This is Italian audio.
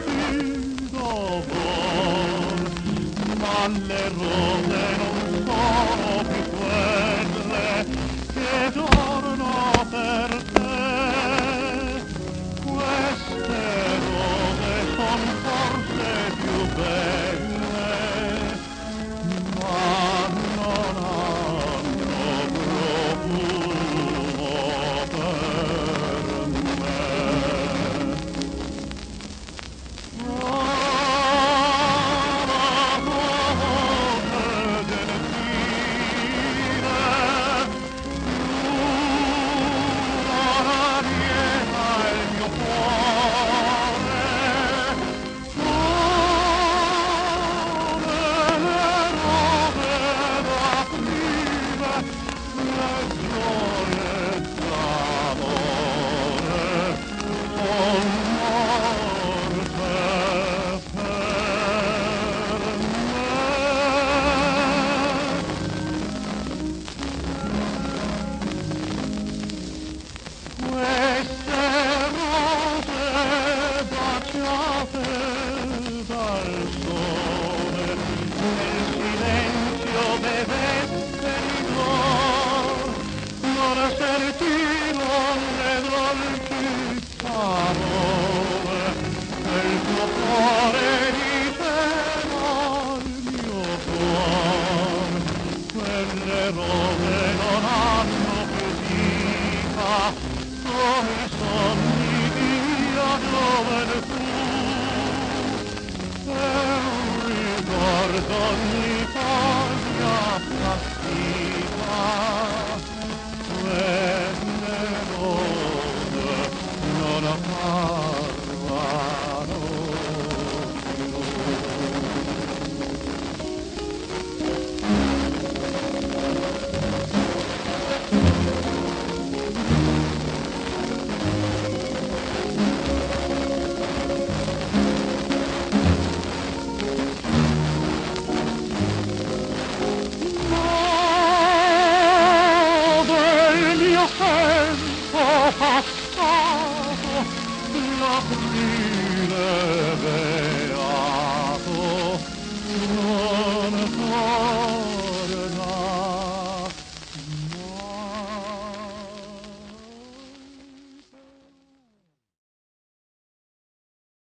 vedo voi, ma le rose non sono più quelle che torno per te. Queste rose son forse più belle, ma non hanno profumo per me. Queste rose baciate dal sole, nel silenzio bevette di d'or, non sentivo le dolci parole che il tuo cuore diceva al mio cuore. Quelle rose non hanno più vita come i sogni di una gioventù, e un ricordo ogni foglia fastidio.